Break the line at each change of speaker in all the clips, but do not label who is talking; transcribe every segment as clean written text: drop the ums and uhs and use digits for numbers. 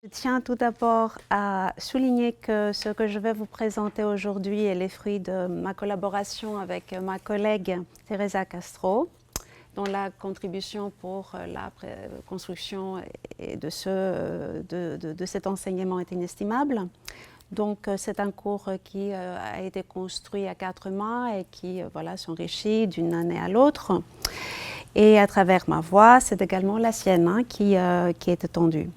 Je tiens tout d'abord à souligner que ce que je vais vous présenter aujourd'hui est les fruits de ma collaboration avec ma collègue Teresa Castro, dont la contribution pour la construction de cet enseignement est inestimable. Donc c'est un cours qui a été construit à 4 mois et qui s'enrichit d'une année à l'autre. Et à travers ma voix, c'est également la sienne qui est étendue.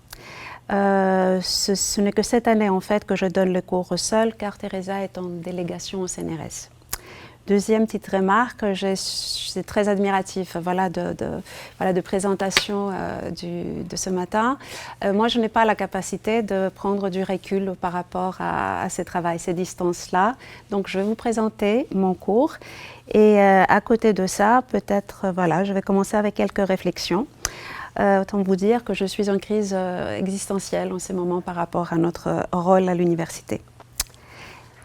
Ce n'est que cette année en fait que je donne le cours seul car Teresa est en délégation au CNRS. Deuxième petite remarque, c'est très admiratif de présentation de ce matin. Moi, je n'ai pas la capacité de prendre du recul par rapport à ce travail, ces distances-là. Donc, je vais vous présenter mon cours. Et à côté de ça, peut-être, je vais commencer avec quelques réflexions. Autant vous dire que je suis en crise existentielle en ce moment par rapport à notre rôle à l'université.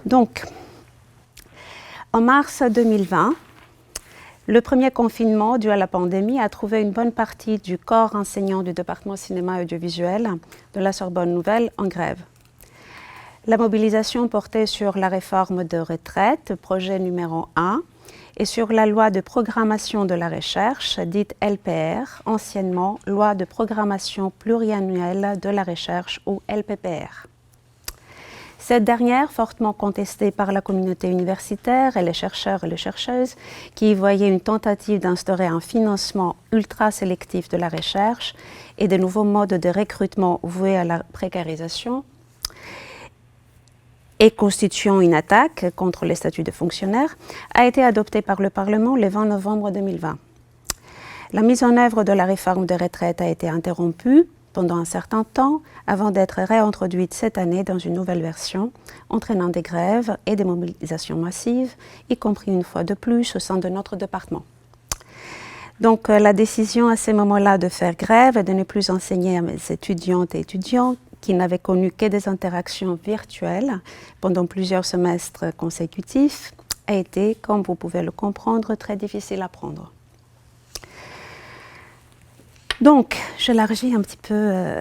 Donc, en mars 2020, le premier confinement dû à la pandémie a trouvé une bonne partie du corps enseignant du département cinéma et audiovisuel de la Sorbonne Nouvelle en grève. La mobilisation portait sur la réforme de retraite, projet numéro 1, et sur la loi de programmation de la recherche, dite LPR, anciennement loi de programmation pluriannuelle de la recherche ou LPPR. Cette dernière, fortement contestée par la communauté universitaire et les chercheurs et les chercheuses, qui y voyaient une tentative d'instaurer un financement ultra sélectif de la recherche et de nouveaux modes de recrutement voués à la précarisation, et constituant une attaque contre les statuts de fonctionnaires, a été adoptée par le Parlement le 20 novembre 2020. La mise en œuvre de la réforme des retraites a été interrompue pendant un certain temps avant d'être réintroduite cette année dans une nouvelle version, entraînant des grèves et des mobilisations massives, y compris une fois de plus au sein de notre département. Donc la décision à ce moment-là de faire grève et de ne plus enseigner à mes étudiantes et étudiants qui n'avaient connu que des interactions virtuelles pendant plusieurs semestres consécutifs, a été, comme vous pouvez le comprendre, très difficile à prendre. Donc, j'élargis un petit peu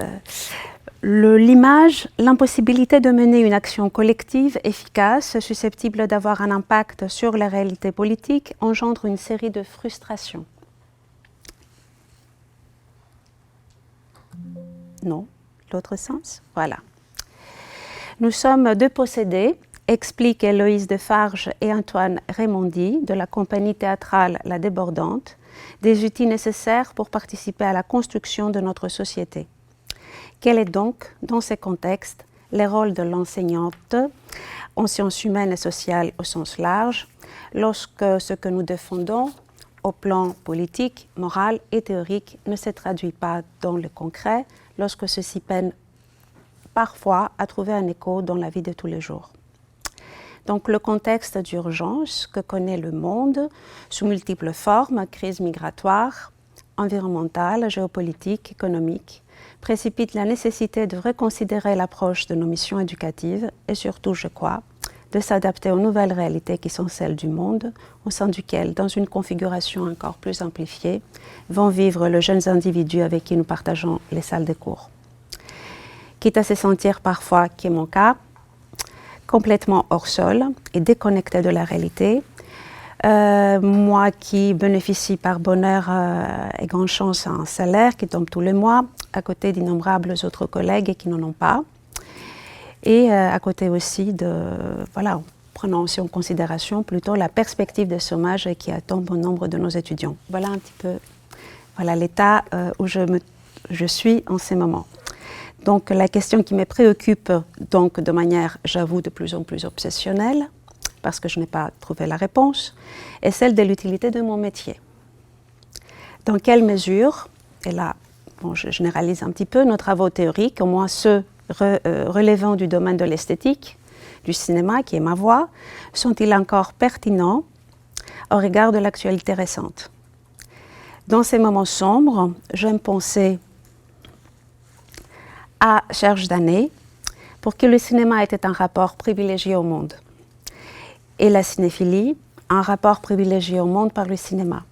l'image, l'impossibilité de mener une action collective efficace, susceptible d'avoir un impact sur la réalité politique, engendre une série de frustrations. Non. L'autre sens, voilà. Nous sommes deux possédés, expliquent Héloïse Defarge et Antoine Raymondi de la compagnie théâtrale La Débordante, des outils nécessaires pour participer à la construction de notre société. Quel est donc, dans ces contextes, le rôle de l'enseignante en sciences humaines et sociales au sens large, lorsque ce que nous défendons au plan politique, moral et théorique ne se traduit pas dans le concret, lorsque ceci peine parfois à trouver un écho dans la vie de tous les jours. Donc le contexte d'urgence que connaît le monde sous multiples formes, crise migratoire, environnementale, géopolitique, économique, précipite la nécessité de reconsidérer l'approche de nos missions éducatives et surtout, je crois, de s'adapter aux nouvelles réalités qui sont celles du monde, au sein duquel, dans une configuration encore plus amplifiée, vont vivre les jeunes individus avec qui nous partageons les salles de cours. Quitte à se sentir parfois, qui est mon cas, complètement hors sol et déconnecté de la réalité, moi qui bénéficie par bonheur et grande chance à un salaire qui tombe tous les mois, à côté d'innombrables autres collègues qui n'en ont pas, et à côté aussi prenant aussi en considération plutôt la perspective de chômage qui attend bon nombre de nos étudiants. Voilà un petit peu l'état où je suis en ce moment. Donc la question qui me préoccupe donc de manière, j'avoue, de plus en plus obsessionnelle, parce que je n'ai pas trouvé la réponse, est celle de l'utilité de mon métier. Dans quelle mesure, et là je généralise un petit peu, nos travaux théoriques, au moins ceux relevant du domaine de l'esthétique, du cinéma, qui est ma voie, sont-ils encore pertinents au regard de l'actualité récente? Dans ces moments sombres, j'aime penser à Serge Danet pour que le cinéma était un rapport privilégié au monde et la cinéphilie un rapport privilégié au monde par le cinéma.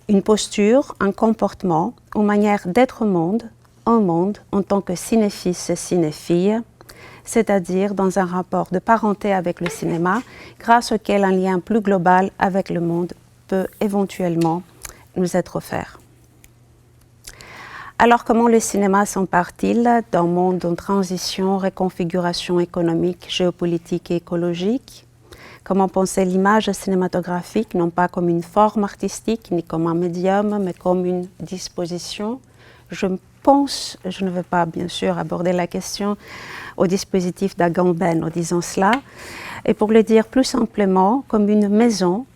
Une posture, un comportement, une manière d'être au monde au monde en tant que cinéfils et cinéphile, c'est-à-dire dans un rapport de parenté avec le cinéma, grâce auquel un lien plus global avec le monde peut éventuellement nous être offert. Alors, comment le cinéma s'empare-t-il d'un monde en transition, reconfiguration économique, géopolitique et écologique? Comment penser l'image cinématographique, non pas comme une forme artistique, ni comme un médium, mais comme une disposition? Je pense, je ne veux pas bien sûr aborder la question au dispositif d'Agamben en disant cela, et pour le dire plus simplement, comme une maison,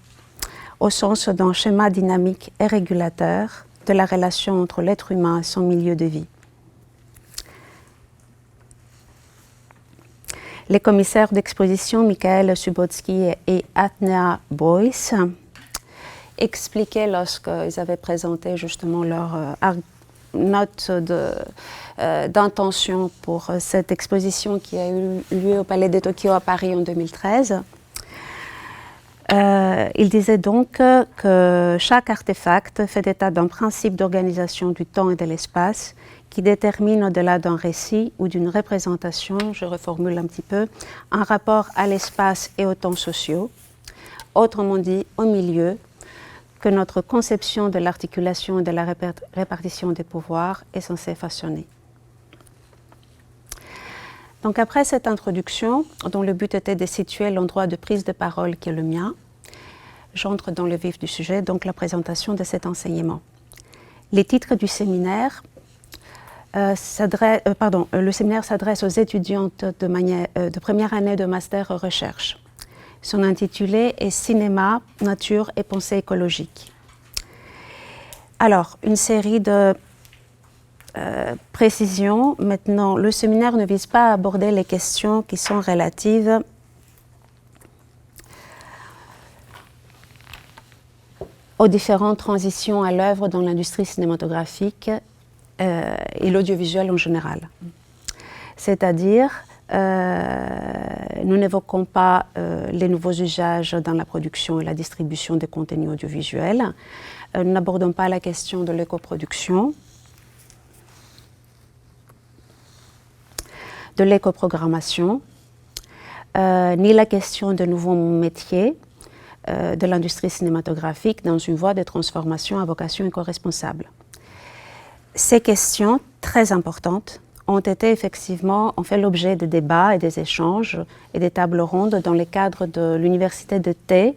au sens d'un schéma dynamique et régulateur de la relation entre l'être humain et son milieu de vie. Les commissaires d'exposition, Michael Subotsky et Atnea Boyce, expliquaient lorsqu'ils avaient présenté justement leur note d'intention pour cette exposition qui a eu lieu au Palais de Tokyo à Paris en 2013. Il disait donc que chaque artefact fait état d'un principe d'organisation du temps et de l'espace qui détermine au-delà d'un récit ou d'une représentation, je reformule un petit peu, un rapport à l'espace et aux temps sociaux, autrement dit au milieu, que notre conception de l'articulation et de la répartition des pouvoirs est censée façonner. Donc après cette introduction, dont le but était de situer l'endroit de prise de parole qui est le mien, j'entre dans le vif du sujet, donc la présentation de cet enseignement. Les titres du séminaire, le séminaire s'adresse aux étudiantes de première année de master recherche. Son intitulé est « Cinéma, nature et pensée écologique ». Alors, une série de précisions. Maintenant, le séminaire ne vise pas à aborder les questions qui sont relatives aux différentes transitions à l'œuvre dans l'industrie cinématographique et l'audiovisuel en général. C'est-à-dire, nous n'évoquons pas les nouveaux usages dans la production et la distribution des contenus audiovisuels. Nous n'abordons pas la question de l'écoproduction, de l'écoprogrammation, ni la question de nouveaux métiers de l'industrie cinématographique dans une voie de transformation à vocation éco-responsable. Ces questions très importantes ont fait l'objet de débats et des échanges et des tables rondes dans le cadre de l'Université de Thé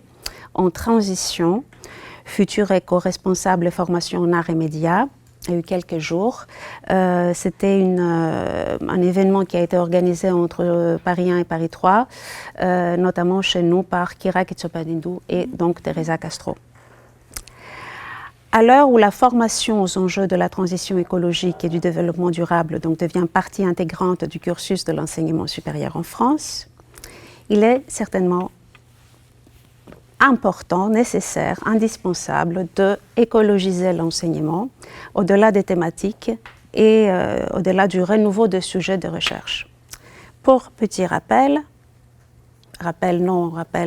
en transition, future éco-responsable et formation en arts et médias. Il y a eu quelques jours. C'était un événement qui a été organisé entre Paris 1 et Paris 3, notamment chez nous par Kira Kitsopadindou et donc Teresa Castro. À l'heure où la formation aux enjeux de la transition écologique et du développement durable donc, devient partie intégrante du cursus de l'enseignement supérieur en France, il est certainement important, nécessaire, indispensable de écologiser l'enseignement au-delà des thématiques et au-delà du renouveau des sujets de recherche. Pour petit rappel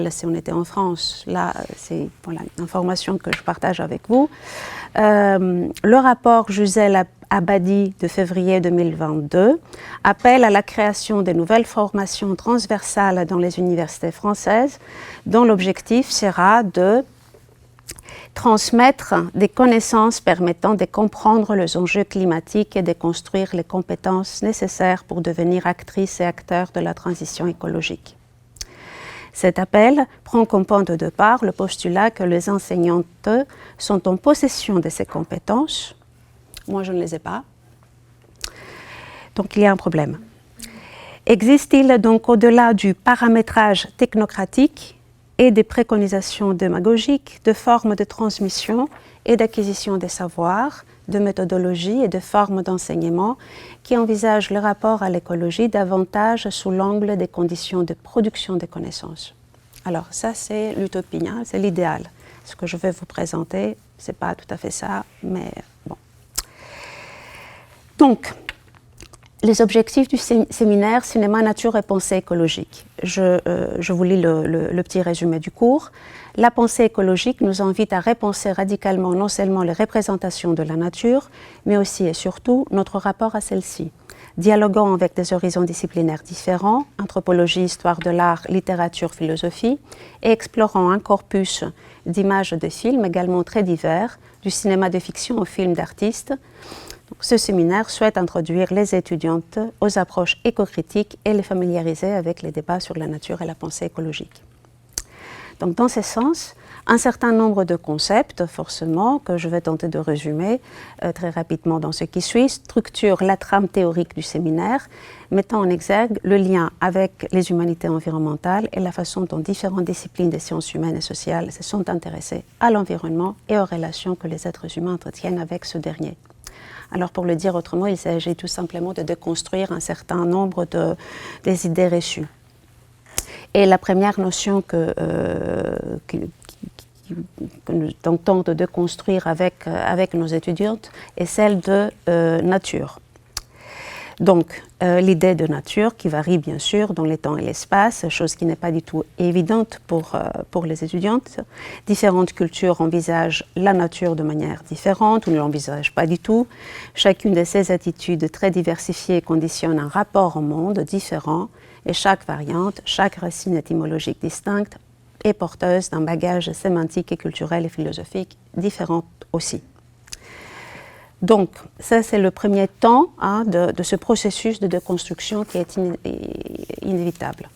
si on était en France, là c'est voilà, une information que je partage avec vous. Le rapport Jusel-Abadi de février 2022 appelle à la création de nouvelles formations transversales dans les universités françaises dont l'objectif sera de transmettre des connaissances permettant de comprendre les enjeux climatiques et de construire les compétences nécessaires pour devenir actrices et acteurs de la transition écologique. Cet appel prend comme point de départ le postulat que les enseignantes sont en possession de ces compétences. Moi, je ne les ai pas. Donc, il y a un problème. Existe-t-il donc au-delà du paramétrage technocratique et des préconisations démagogiques de formes de transmission et d'acquisition des savoirs, de méthodologies et de formes d'enseignement qui envisagent le rapport à l'écologie davantage sous l'angle des conditions de production des connaissances. Alors ça c'est l'utopie, hein, c'est l'idéal. Ce que je vais vous présenter, ce n'est pas tout à fait ça, mais bon. Donc, Les objectifs du séminaire Cinéma, Nature et Pensée écologique. Je vous lis le petit résumé du cours. La pensée écologique nous invite à repenser radicalement non seulement les représentations de la nature, mais aussi et surtout notre rapport à celle-ci. Dialoguant avec des horizons disciplinaires différents, anthropologie, histoire de l'art, littérature, philosophie, et explorant un corpus d'images de films également très divers, du cinéma de fiction au film d'artistes. Ce séminaire souhaite introduire les étudiantes aux approches éco-critiques et les familiariser avec les débats sur la nature et la pensée écologique. Donc, dans ce sens, un certain nombre de concepts, forcément, que je vais tenter de résumer très rapidement dans ce qui suit, structurent la trame théorique du séminaire, mettant en exergue le lien avec les humanités environnementales et la façon dont différentes disciplines des sciences humaines et sociales se sont intéressées à l'environnement et aux relations que les êtres humains entretiennent avec ce dernier. Alors, pour le dire autrement, il s'agit tout simplement de déconstruire un certain nombre des idées reçues. Et la première notion que nous tentons de construire avec nos étudiantes est celle de nature. Donc, l'idée de nature qui varie bien sûr dans les temps et l'espace, chose qui n'est pas du tout évidente pour les étudiantes. Différentes cultures envisagent la nature de manière différente ou ne l'envisagent pas du tout. Chacune de ces attitudes très diversifiées conditionne un rapport au monde différent et chaque variante, chaque racine étymologique distincte est porteuse d'un bagage sémantique et culturel et philosophique différent aussi. Donc, ça c'est le premier temps de ce processus de déconstruction qui est inévitable.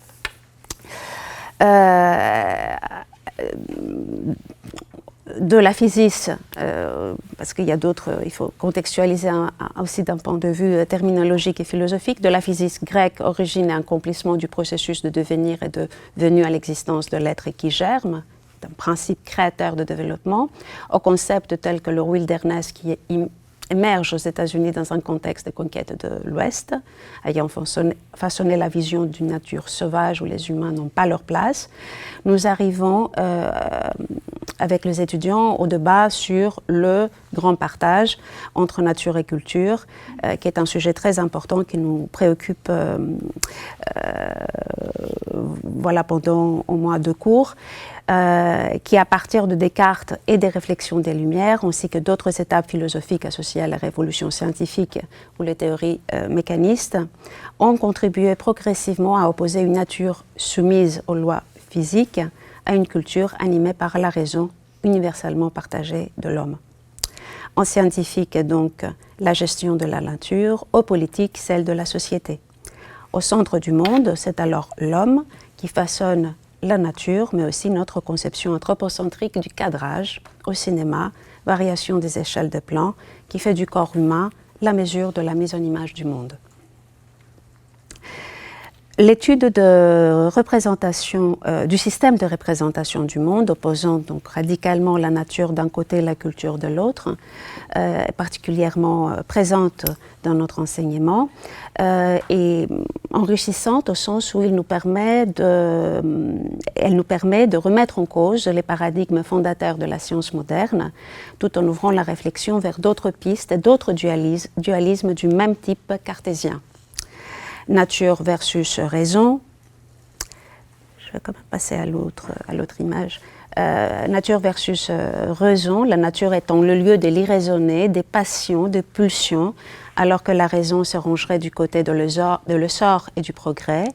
De la physis, parce qu'il y a d'autres, il faut contextualiser aussi d'un point de vue terminologique et philosophique, de la physis grecque, origine et accomplissement du processus de devenir et de venue à l'existence de l'être qui germe, d'un principe créateur de développement, au concept tel que le wilderness qui émerge aux États-Unis dans un contexte de conquête de l'Ouest, ayant façonné la vision d'une nature sauvage où les humains n'ont pas leur place. Nous arrivons avec les étudiants au débat sur le grand partage entre nature et culture, qui est un sujet très important qui nous préoccupe pendant au moins 2 cours. Qui, à partir de Descartes et des réflexions des Lumières, ainsi que d'autres étapes philosophiques associées à la révolution scientifique ou les théories mécanistes, ont contribué progressivement à opposer une nature soumise aux lois physiques à une culture animée par la raison universellement partagée de l'homme. En scientifique, donc, la gestion de la nature, aux politiques, celle de la société. Au centre du monde, c'est alors l'homme qui façonne la nature, mais aussi notre conception anthropocentrique du cadrage au cinéma, variation des échelles de plans, qui fait du corps humain la mesure de la mise en image du monde. L'étude de représentation, du système de représentation du monde, opposant donc radicalement la nature d'un côté et la culture de l'autre, est particulièrement présente dans notre enseignement et enrichissante au sens où elle nous permet de remettre en cause les paradigmes fondateurs de la science moderne, tout en ouvrant la réflexion vers d'autres pistes et d'autres dualismes du même type cartésien. Nature versus raison. Je vais quand même passer à l'autre image. Nature versus raison, la nature étant le lieu de l'irraisonné, des passions, des pulsions, alors que la raison se rangerait du côté de l'essor et du progrès.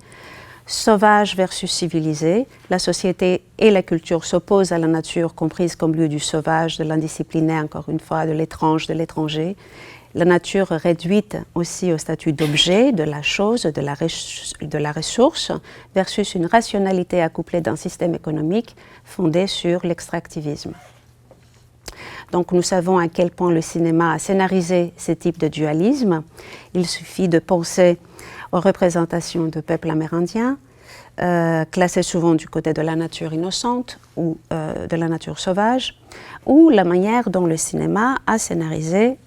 Sauvage versus civilisé, la société et la culture s'opposent à la nature comprise comme lieu du sauvage, de l'indiscipliné, encore une fois, de l'étrange, de l'étranger. La nature réduite aussi au statut d'objet, de la chose, de la ressource, versus une rationalité accouplée d'un système économique fondé sur l'extractivisme. Donc nous savons à quel point le cinéma a scénarisé ce type de dualisme. Il suffit de penser aux représentations de peuples amérindiens, classés souvent du côté de la nature innocente ou de la nature sauvage, ou la manière dont le cinéma a scénarisé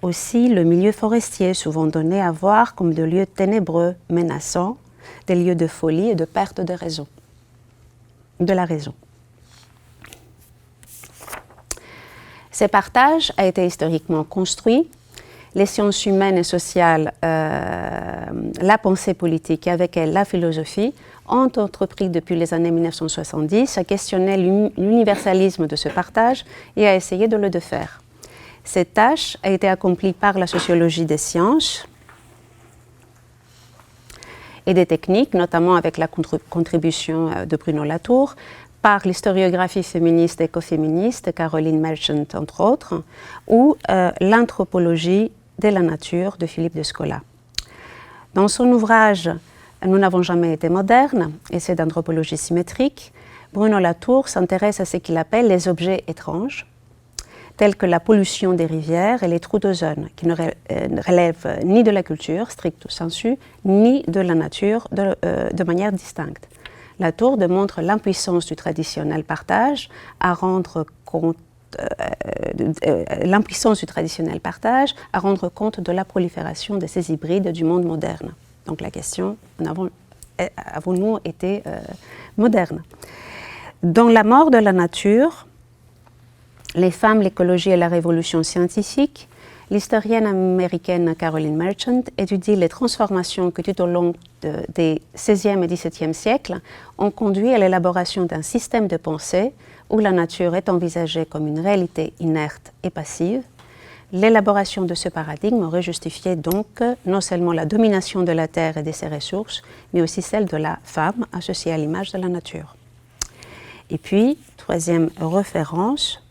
aussi le milieu forestier, souvent donné à voir comme des lieux ténébreux, menaçants, des lieux de folie et de perte de la raison. Ce partage a été historiquement construit les sciences humaines et sociales, la pensée politique et avec elle la philosophie, ont entrepris depuis les années 1970 à questionner l'universalisme de ce partage et à essayer de le défaire. Cette tâche a été accomplie par la sociologie des sciences et des techniques, notamment avec la contribution de Bruno Latour, par l'historiographie féministe et écoféministe, Caroline Merchant entre autres, ou l'anthropologie de la nature de Philippe de Scola. Dans son ouvrage « Nous n'avons jamais été modernes », essai d'anthropologie symétrique, Bruno Latour s'intéresse à ce qu'il appelle les objets étranges, tels que la pollution des rivières et les trous d'ozone, qui ne relèvent ni de la culture, stricto sensu, ni de la nature de manière distincte. Latour démontre l'impuissance du traditionnel partage à rendre compte de la prolifération de ces hybrides du monde moderne. Donc la question, avons-nous été modernes? Dans La mort de la nature, les femmes, l'écologie et la révolution scientifique, l'historienne américaine Caroline Merchant étudie les transformations que tout au long des XVIe et XVIIe siècles ont conduit à l'élaboration d'un système de pensée où la nature est envisagée comme une réalité inerte et passive. L'élaboration de ce paradigme aurait justifié donc non seulement la domination de la terre et de ses ressources, mais aussi celle de la femme associée à l'image de la nature. Et puis, troisième référence,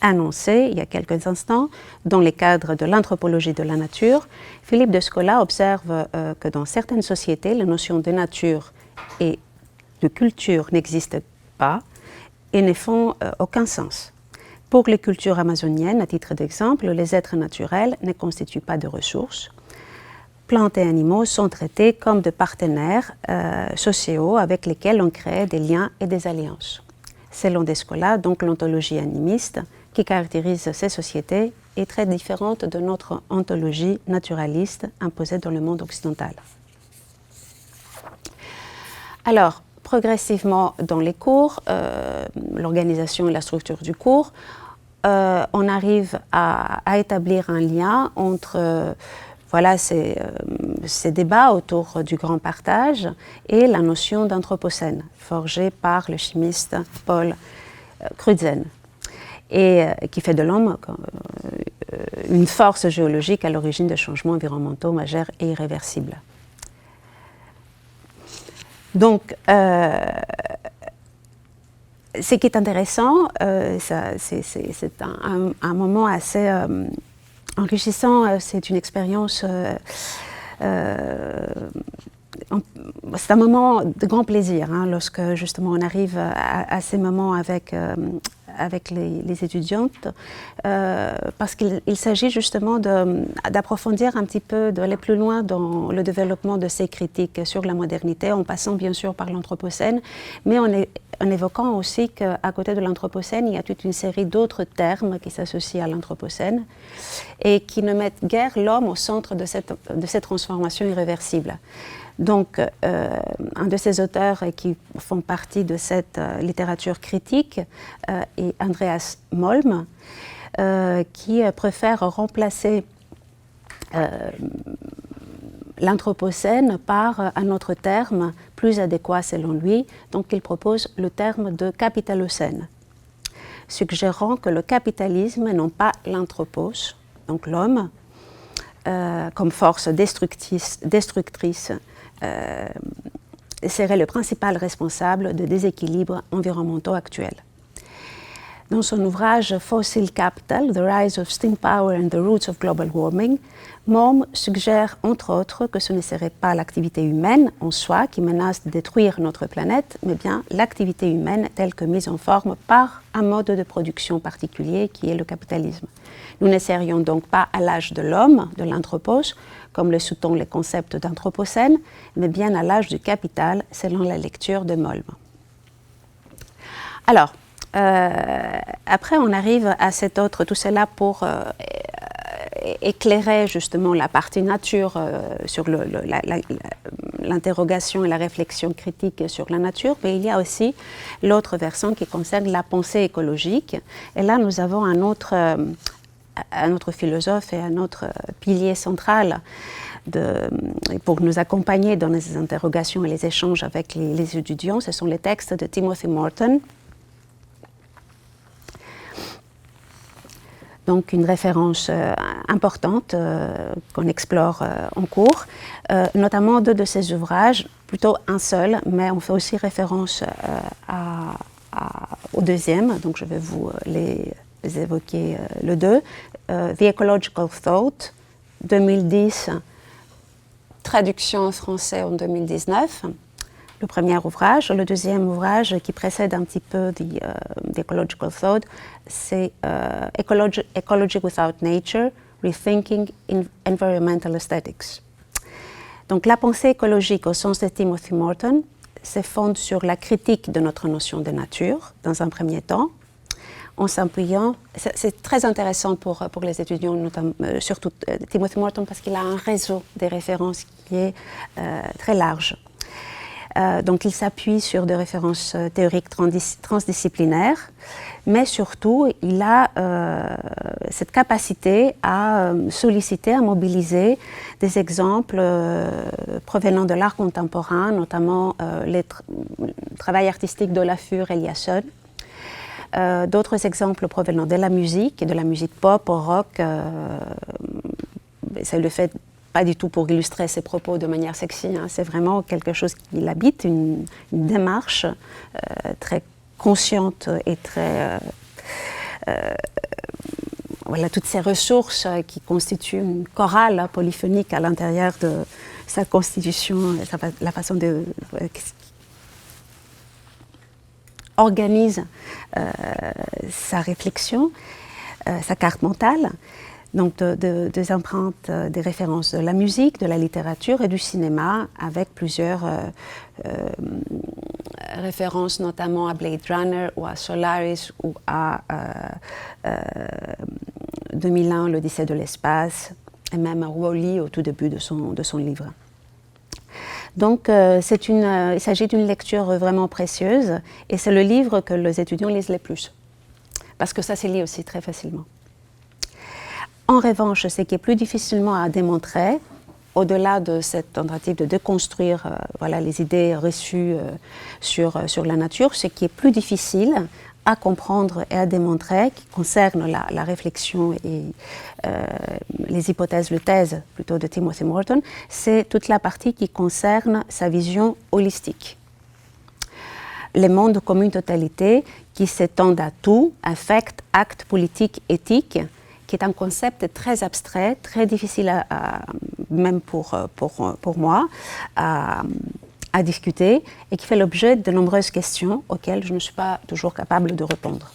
annoncé il y a quelques instants, dans les cadres de l'anthropologie de la nature, Philippe de Scola observe que dans certaines sociétés, la notion de nature et de culture n'existent pas et ne font aucun sens. Pour les cultures amazoniennes, à titre d'exemple, les êtres naturels ne constituent pas de ressources. Plantes et animaux sont traités comme de partenaires sociaux avec lesquels on crée des liens et des alliances. Selon de Scola, donc l'ontologie animiste qui caractérise ces sociétés est très différente de notre ontologie naturaliste imposée dans le monde occidental. Alors, progressivement dans les cours, l'organisation et la structure du cours, on arrive à établir un lien entre ces débats autour du grand partage et la notion d'anthropocène, forgée par le chimiste Paul Crutzen, et qui fait de l'homme une force géologique à l'origine de changements environnementaux majeurs et irréversibles. Donc, ce qui est intéressant, c'est un moment assez enrichissant, c'est une expérience, c'est un moment de grand plaisir, hein, lorsque justement on arrive à ces moments avec les étudiantes, parce qu'il s'agit justement d'approfondir un petit peu, d'aller plus loin dans le développement de ces critiques sur la modernité, en passant bien sûr par l'anthropocène, mais en évoquant aussi qu'à côté de l'anthropocène, il y a toute une série d'autres termes qui s'associent à l'anthropocène et qui ne mettent guère l'homme au centre de cette transformation irréversible. Donc, un de ces auteurs qui font partie de cette littérature critique est Andreas Malm, qui préfère remplacer l'anthropocène par un autre terme plus adéquat selon lui. Donc, il propose le terme de capitalocène, suggérant que le capitalisme, non pas l'anthropos, donc l'homme, comme force destructrice, serait le principal responsable de déséquilibres environnementaux actuels. Dans son ouvrage Fossil Capital, The Rise of Steam Power and the Roots of Global Warming, Malm suggère entre autres que ce ne serait pas l'activité humaine en soi qui menace de détruire notre planète, mais bien l'activité humaine telle que mise en forme par un mode de production particulier qui est le capitalisme. Nous ne serions donc pas à l'âge de l'homme, de l'anthropos, comme le sous-tend les concepts d'anthropocène, mais bien à l'âge du capital, selon la lecture de Malm. Alors, après, on arrive à tout cela pour éclairer justement la partie nature sur l'interrogation et la réflexion critique sur la nature, mais il y a aussi l'autre versant qui concerne la pensée écologique. Et là, nous avons un autre un autre philosophe et un autre pilier central pour nous accompagner dans les interrogations et les échanges avec les étudiants, ce sont les textes de Timothy Morton. Donc une référence importante qu'on explore en cours, notamment deux de ses ouvrages, plutôt un seul, mais on fait aussi référence au deuxième, donc je vais vous les évoquer le deux. The Ecological Thought, 2010, traduction en français en 2019. Le premier ouvrage. Le deuxième ouvrage qui précède un petit peu The Ecological Thought, c'est Ecology Without Nature, Rethinking Environmental Aesthetics. Donc la pensée écologique au sens de Timothy Morton se fonde sur la critique de notre notion de nature, dans un premier temps, en s'appuyant, c'est très intéressant pour les étudiants, surtout Timothy Morton, parce qu'il a un réseau de références qui est très large. Donc il s'appuie sur des références théoriques transdisciplinaires, mais surtout il a cette capacité à solliciter, à mobiliser des exemples provenant de l'art contemporain, notamment le travail artistique d'Olafur Eliasson, d'autres exemples provenant de la musique pop, rock, c'est le fait pas du tout pour illustrer ses propos de manière sexy, hein. C'est vraiment quelque chose qui l'habite, une démarche très consciente et très... voilà, toutes ces ressources qui constituent une chorale polyphonique à l'intérieur de sa constitution, la façon de... organise sa réflexion, sa carte mentale. Donc des empreintes, des références de la musique, de la littérature et du cinéma, avec plusieurs références notamment à Blade Runner ou à Solaris ou à 2001, l'Odyssée de l'espace, et même à Wall-E au tout début de son livre. Donc il s'agit d'une lecture vraiment précieuse et c'est le livre que les étudiants lisent le plus, parce que ça se lit aussi très facilement. En revanche, ce qui est plus difficilement à démontrer, au-delà de cette tentative de déconstruire les idées reçues sur la nature, ce qui est plus difficile à comprendre et à démontrer, qui concerne la réflexion et les hypothèses, les thèses plutôt de Timothy Morton, c'est toute la partie qui concerne sa vision holistique. Les mondes comme une totalité qui s'étendent à tout, affect, acte, politique, éthique, qui est un concept très abstrait, très difficile, même pour moi, à discuter, et qui fait l'objet de nombreuses questions auxquelles je ne suis pas toujours capable de répondre.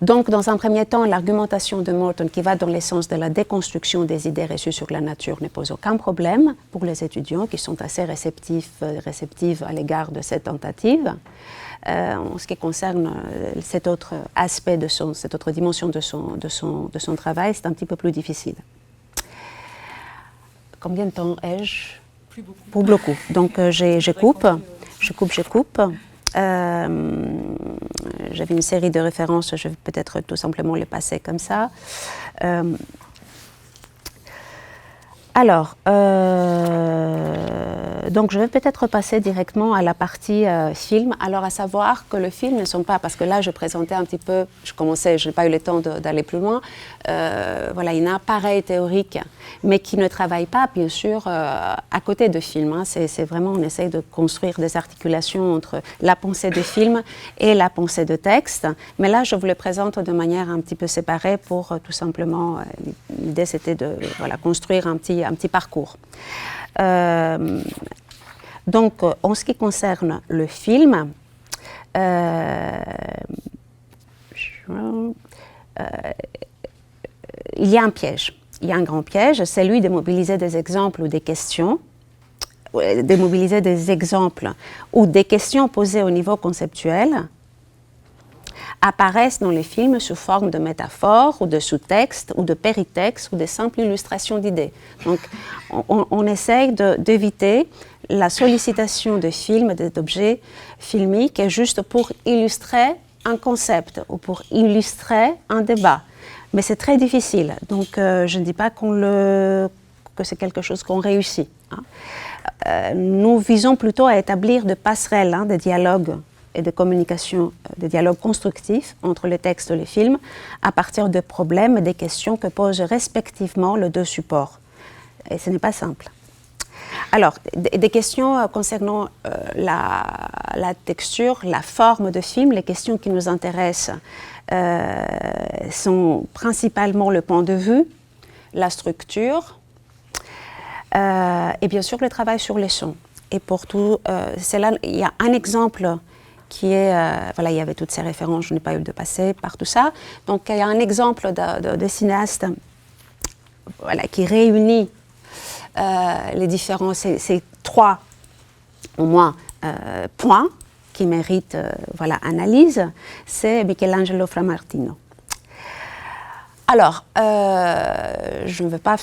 Donc, dans un premier temps, l'argumentation de Morton, qui va dans le sens de la déconstruction des idées reçues sur la nature, ne pose aucun problème pour les étudiants qui sont assez réceptifs à l'égard de cette tentative. En ce qui concerne cet autre aspect, cette autre dimension de son travail, c'est un petit peu plus difficile. Combien de temps ai-je ?
Plus beaucoup.
Pour beaucoup. Donc je coupe. J'avais une série de références, je vais peut-être tout simplement les passer comme ça. Alors, donc je vais peut-être passer directement à la partie film. Alors à savoir que le film ne sont pas, parce que là je présentais un petit peu, je n'ai pas eu le temps d'aller plus loin, une appareil théorique, mais qui ne travaille pas bien sûr à côté de film. Hein. C'est vraiment, on essaye de construire des articulations entre la pensée de film et la pensée de texte. Mais là je vous le présente de manière un petit peu séparée pour tout simplement, l'idée c'était de construire un petit parcours. Donc, en ce qui concerne le film, il y a un piège. Il y a un grand piège, c'est celui de mobiliser des exemples ou des questions, de mobiliser des exemples ou des questions posées au niveau conceptuel apparaissent dans les films sous forme de métaphores ou de sous-textes ou de péritextes ou de simples illustrations d'idées. Donc, on essaye d'éviter la sollicitation de films, d'objets filmiques juste pour illustrer un concept ou pour illustrer un débat. Mais c'est très difficile, donc je ne dis pas que c'est quelque chose qu'on réussit. Nous visons plutôt à établir des passerelles, des dialogues et de communication, des dialogues constructifs entre les textes et les films à partir de problèmes et des questions que posent respectivement les deux supports. Et ce n'est pas simple. Alors, des questions concernant la texture, la forme de film, les questions qui nous intéressent sont principalement le point de vue, la structure et bien sûr le travail sur les sons. Et pour tout cela, il y a un exemple qui est, voilà, il y avait toutes ces références, je n'ai pas eu de passer par tout ça. Donc il y a un exemple de cinéaste voilà, qui réunit les différents, ces trois au moins points qui méritent voilà, analyse, c'est Michelangelo Framartino. Alors, je ne veux pas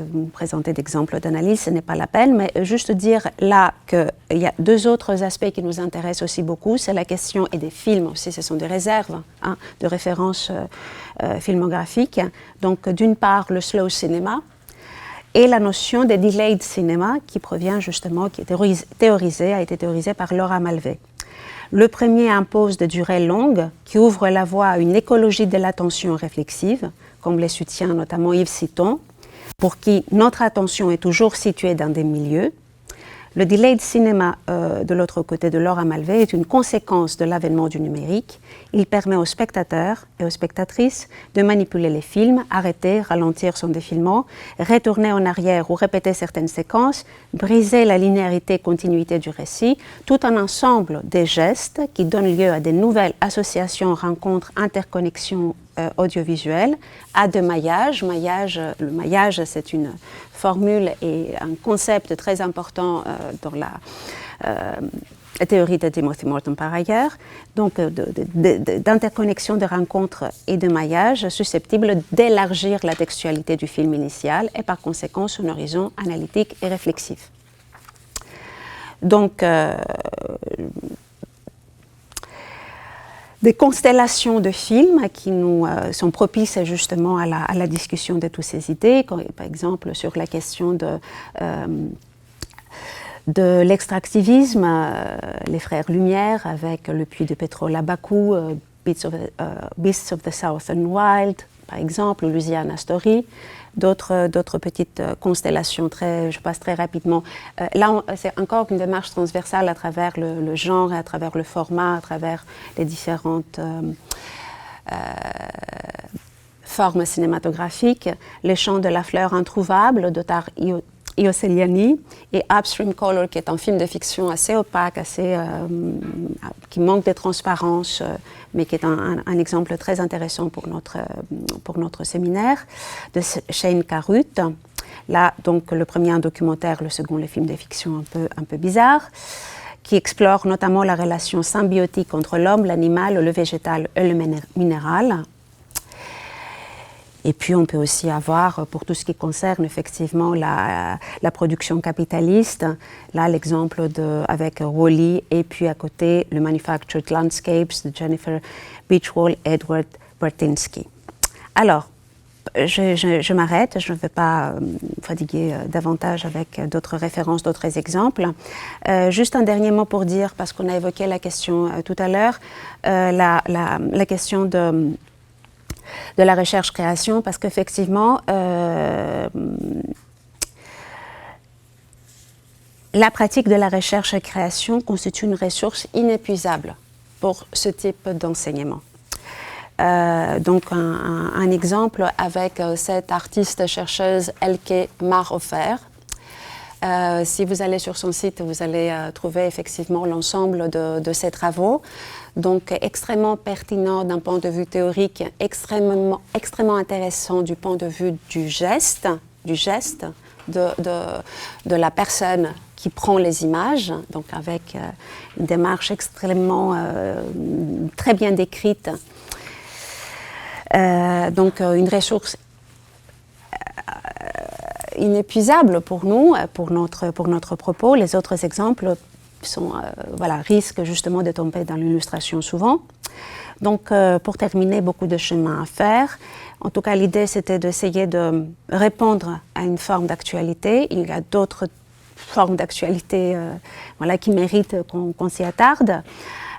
vous présenter d'exemples d'analyse, ce n'est pas la peine, mais juste dire là qu'il y a deux autres aspects qui nous intéressent aussi beaucoup, c'est la question, et des films aussi, ce sont des réserves de références filmographiques. Donc, d'une part, le slow cinéma, et la notion de delayed cinéma qui provient justement, qui est a été théorisée par Laura Malvé. Le premier impose des durées longues qui ouvrent la voie à une écologie de l'attention réflexive, comme les soutient notamment Yves Citon, pour qui notre attention est toujours située dans des milieux. Le delayed cinéma, de l'autre côté de Laura Malvé, est une conséquence de l'avènement du numérique. Il permet aux spectateurs et aux spectatrices de manipuler les films, arrêter, ralentir son défilement, retourner en arrière ou répéter certaines séquences, briser la linéarité et continuité du récit, tout un ensemble de gestes qui donnent lieu à de nouvelles associations, rencontres, interconnexions audiovisuelles, à de maillages. Le maillage, c'est une formule et un concept très important dans la théorie de Timothy Morton par ailleurs, donc d'interconnexion de rencontres et de maillage susceptibles d'élargir la textualité du film initial et par conséquent son horizon analytique et réflexif. Donc, des constellations de films qui nous sont propices justement à la discussion de toutes ces idées, par exemple sur la question de l'extractivisme, les frères Lumière avec Le Puits de pétrole à Bakou, Beasts of the Southern Wild, par exemple, ou Louisiana Story. D'autres petites constellations, je passe très rapidement. Là, c'est encore une démarche transversale à travers le genre, à travers le format, à travers les différentes formes cinématographiques. Les Chants de la fleur introuvable d'Otar Ioseliani et Upstream Color, qui est un film de fiction assez opaque, qui manque de transparence, mais qui est un exemple très intéressant pour notre séminaire, de Shane Carruth. Là, donc, le premier un documentaire, le second le film de fiction un peu bizarre, qui explore notamment la relation symbiotique entre l'homme, l'animal, le végétal et le minéral. Et puis on peut aussi avoir, pour tout ce qui concerne effectivement la production capitaliste, là l'exemple avec Wall-E et puis à côté le Manufactured Landscapes de Jennifer Beachwall et Edward Bertinsky. Alors, je m'arrête, je ne vais pas fatiguer davantage avec d'autres références, d'autres exemples. Juste un dernier mot pour dire, parce qu'on a évoqué la question tout à l'heure, la question de la recherche-création, parce qu'effectivement, la pratique de la recherche-création constitue une ressource inépuisable pour ce type d'enseignement. Donc un exemple avec cette artiste-chercheuse Elke Marhofer. Si vous allez sur son site, vous allez trouver effectivement l'ensemble de ses travaux. Donc extrêmement pertinent d'un point de vue théorique, extrêmement intéressant du point de vue du geste de la personne qui prend les images, donc avec une démarche extrêmement très bien décrite. Donc une ressource inépuisable pour nous, pour notre propos. Les autres exemples risquent justement de tomber dans l'illustration souvent. Donc, pour terminer, beaucoup de chemin à faire. En tout cas, l'idée, c'était d'essayer de répondre à une forme d'actualité. Il y a d'autres formes d'actualité voilà, qui méritent qu'on s'y attarde.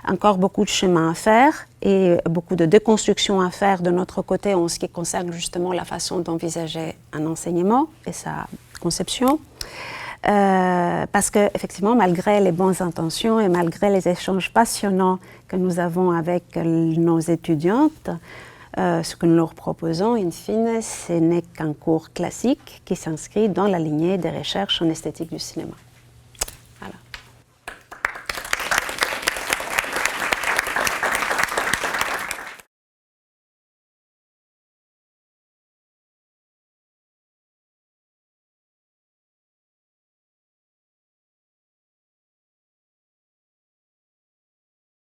Encore beaucoup de chemin à faire et beaucoup de déconstruction à faire de notre côté en ce qui concerne justement la façon d'envisager un enseignement et sa conception. Parce qu'effectivement, malgré les bonnes intentions et malgré les échanges passionnants que nous avons avec nos étudiantes, ce que nous leur proposons, in fine, ce n'est qu'un cours classique qui s'inscrit dans la lignée des recherches en esthétique du cinéma.